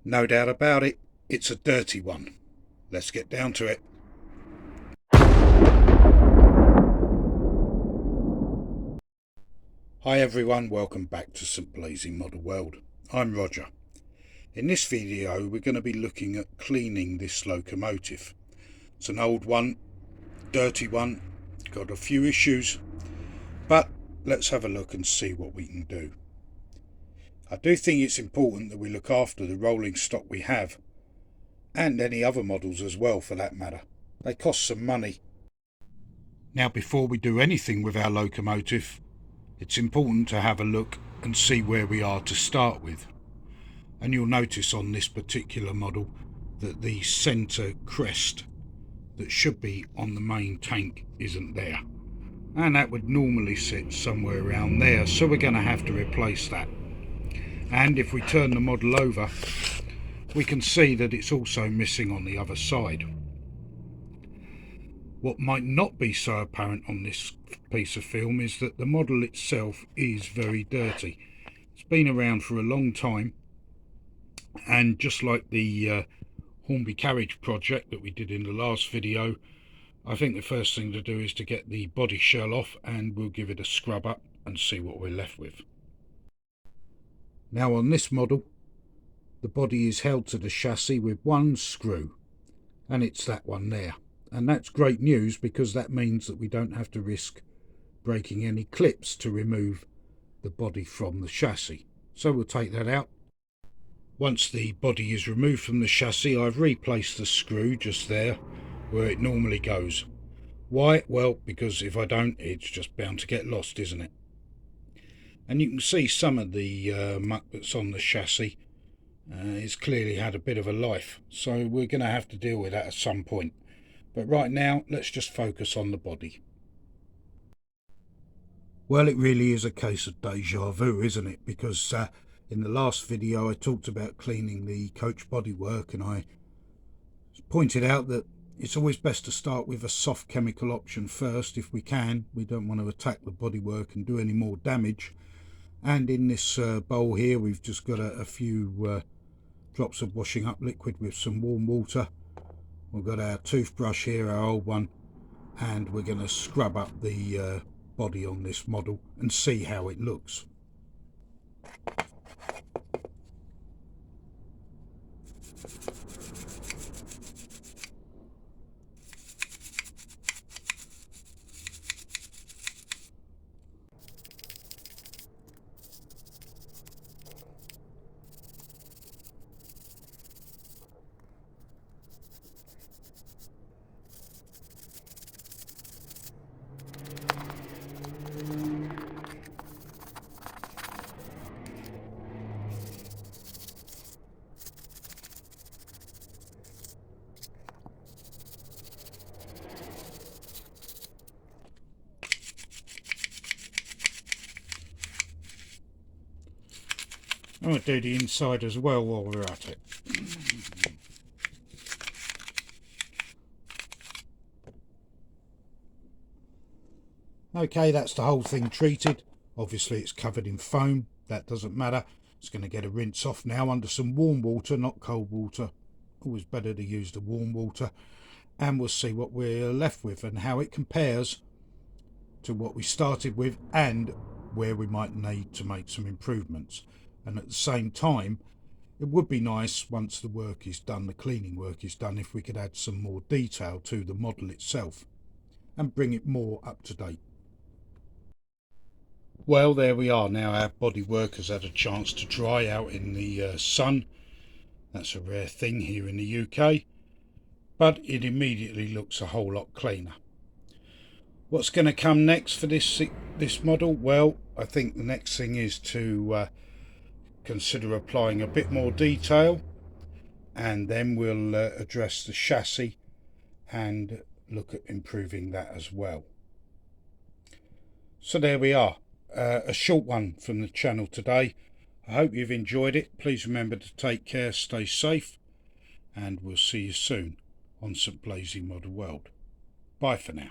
No doubt about it, it's a dirty one. Let's get down to it. Hi everyone, welcome back to Simple Easy Model World. I'm Roger. In this video we're going to be looking at cleaning this locomotive. It's an old one, dirty one, got a few issues, but let's have a look and see what we can do. I do think it's important that we look after the rolling stock we have, and any other models as well for that matter. They cost some money. Now before we do anything with our locomotive, it's important to have a look and see where we are to start with. And you'll notice on this particular model that the centre crest that should be on the main tank isn't there. And that would normally sit somewhere around there, so we're going to have to replace that. And if we turn the model over, we can see that it's also missing on the other side. What might not be so apparent on this piece of film is that the model itself is very dirty. It's been around for a long time, and just like the Hornby carriage project that we did in the last video, I think the first thing to do is to get the body shell off, and we'll give it a scrub up and see what we're left with. Now on this model, the body is held to the chassis with one screw, and it's that one there. And that's great news, because that means that we don't have to risk breaking any clips to remove the body from the chassis. So we'll take that out. Once the body is removed from the chassis, I've replaced the screw just there where it normally goes. Why? Well, because if I don't, it's just bound to get lost, isn't it? And you can see some of the muck that's on the chassis. It's clearly had a bit of a life, so we're going to have to deal with that at some point. But right now, let's just focus on the body. Well, it really is a case of deja vu, isn't it? Because in the last video I talked about cleaning the coach bodywork, and I pointed out that it's always best to start with a soft chemical option first if we can. We don't want to attack the bodywork and do any more damage. And in this bowl here, we've just got a few drops of washing up liquid with some warm water. We've got our toothbrush here, our old one, and we're going to scrub up the body on this model and see how it looks. I'm going to do the inside as well while we're at it. Okay, that's the whole thing treated. Obviously it's covered in foam, that doesn't matter. It's going to get a rinse off now under some warm water, not cold water. Always better to use the warm water. And we'll see what we're left with and how it compares to what we started with, and where we might need to make some improvements. And at the same time, it would be nice, once the work is done, the cleaning work is done, if we could add some more detail to the model itself and bring it more up to date. Well, there we are now. Our bodywork has had a chance to dry out in the sun. That's a rare thing here in the UK, but it immediately looks a whole lot cleaner. What's going to come next for this model? Well, I think the next thing is to consider applying a bit more detail, and then we'll address the chassis and look at improving that as well. So there we are, a short one from the channel today. I hope you've enjoyed it. Please remember to take care, stay safe, and we'll see you soon on Simple Easy Model World. Bye for now.